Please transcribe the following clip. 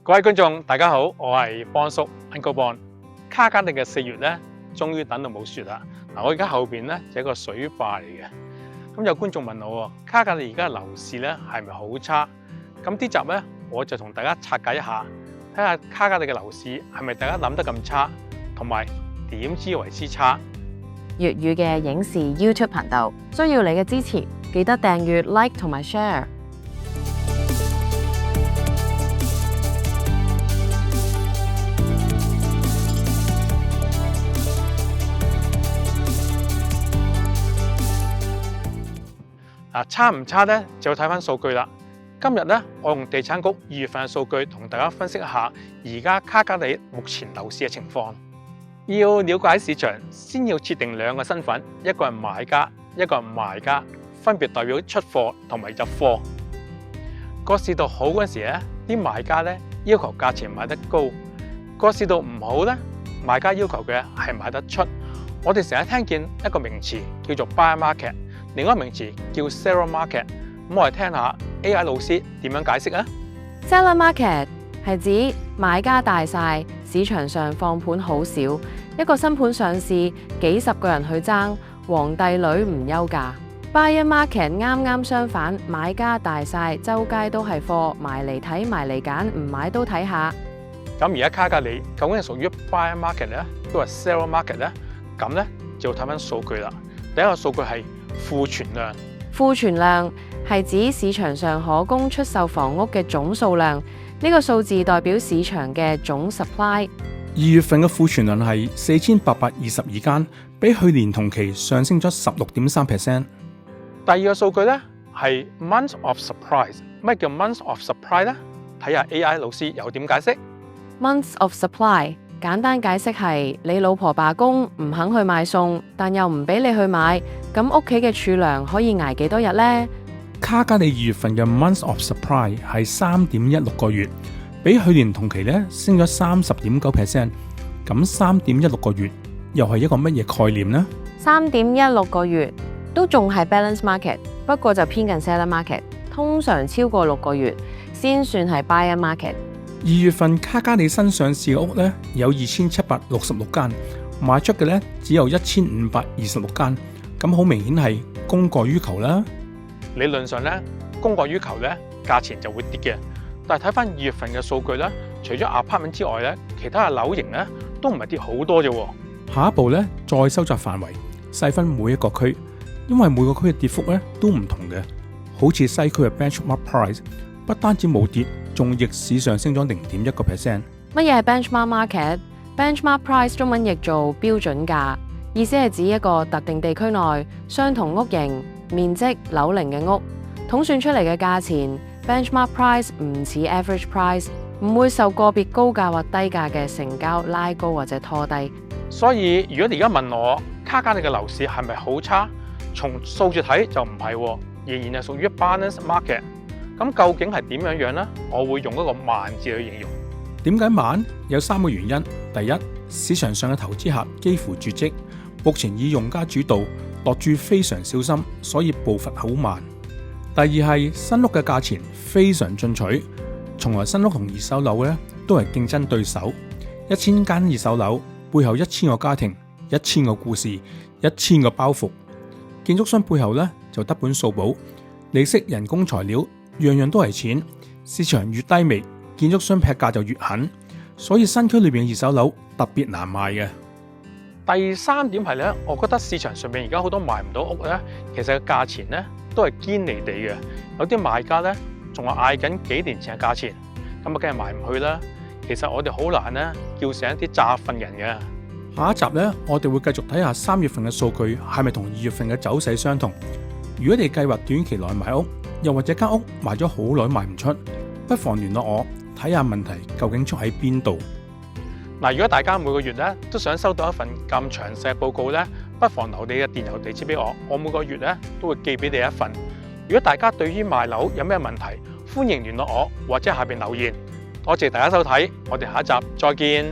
各位觀眾，大家好，我係邦叔 Uncle Bon。卡加利嘅4月咧，終於等到冇雪啦。我而家後邊咧就係一個水壩嚟嘅。咁有觀眾問我喎，卡加利而家嘅樓市咧係咪好差？咁呢集咧我就同大家拆解一下，睇下卡加利嘅樓市係咪大家諗得咁差，同埋點知為之差？粵語嘅影視 YouTube 頻道，需要你嘅支持，記得訂閱、like 同埋 share。差唔差咧，就要睇翻數據啦。今日咧，我用地產局2月份嘅數據同大家分析一下而家卡加利目前樓市嘅情況。要了解市場，先要設定2個身份，一個係買家，一個係賣家，分別代表出貨同埋入貨。個市道好嗰陣時咧，啲買家咧要求價錢買得高；個市道唔好咧，賣家要求嘅係買得出。我哋成日聽見一個名詞叫做 buyer market。另一個名詞叫 seller market， 咁我哋聽下 AI 老師點樣解釋啊。Seller market 係指買家大晒，市場上放盤好少，一個新盤上市，幾十個人去爭，皇帝女唔憂價。Buyer market 啱啱相反，買家大晒，周街都係貨，埋嚟睇埋嚟揀，唔買都睇下。咁而家卡加利究竟係屬於 buyer market 咧，都係 seller market 咧？咁咧就要睇翻數據啦。第一個數據係庫存量。庫存量係指市場上可供出售房屋嘅總數量，呢個數字代表市場嘅總 supply。2月份嘅庫存量係4822間，比去年同期上升咗16.3%。第二個數據咧係 month of supply。咩叫 month of supply 咧？睇下 AI 老師又點解釋。Months of supply 簡單解釋係你老婆罷工唔肯去買餸，但又唔俾你去買，咁屋企嘅儲糧可以捱幾多日呢？卡加利2月份嘅 months of supply 係3.16個月，比去年同期咧升咗30.9%。咁3.16個月又係一個乜嘢概念呢？3.16個月都仲係 balance market， 不過就偏近 seller market， 通常超過6個月先算係 buyer market。2月份卡加利新上市嘅屋咧有2766間，賣出嘅咧只有1526間，咁好明顯係供過於求啦。理論上咧，供過於求咧，價錢就會跌嘅。但係睇翻2月份嘅數據咧，除咗 apartment 之外咧，其他嘅樓型咧都唔係跌好多啫。下一步咧再收窄範圍，細分每一個區，因為每個區嘅跌幅咧都唔同嘅。好似西區嘅 benchmark price 不單止冇跌，仲逆市上升咗0.1%。乜嘢係 benchmark market？benchmark price 中文譯做標準價，意思係指一個特定地區內相同屋型、面積、樓齡嘅屋，統算出嚟嘅價錢。benchmark price 唔似 average price， 唔會受個別高價或低價嘅成交拉高或者拖低。所以如果你而家問我卡加利嘅樓市係咪好差，從數字睇就唔係，仍然係屬於 balance market。咁究竟係點樣呢？我會用一個慢字去形容。點解慢？有3個原因。第一，市場上嘅投資客幾乎絕跡，目前以用家主導，落注非常小心，所以步伐好慢。第二係新屋嘅價錢非常進取，從來新屋同二手樓咧都係競爭對手。1000間二手樓背後1000個家庭、1000個故事、1000個包袱。建築商背後咧就得本數簿，利息、人工、材料。樣樣都係錢，市場越低微，建築商劈價就越狠，所以新區裏邊嘅二手樓特別難賣嘅。第3點係咧，我覺得市場上面而家好多賣唔到屋咧，其實個價錢咧都係堅離地嘅，有啲賣家咧仲係嗌緊幾年前嘅價錢，咁啊梗係賣唔去啦。其實我哋好難咧叫醒一啲詐瞓人嘅。下一集咧，我哋會繼續睇下3月份嘅數據係咪同2月份嘅走勢相同。如果你計劃短期內買屋，又或者間屋賣咗好耐賣唔出，不妨聯絡我睇下問題究竟出喺邊度。嗱，如果大家每個月咧都想收到一份咁詳細嘅報告咧，不妨留你嘅電郵地址俾我，我每個月咧都會寄俾你一份。如果大家對於賣樓有咩問題，歡迎聯絡我或者下邊留言。多謝大家收睇，我哋下一集再見。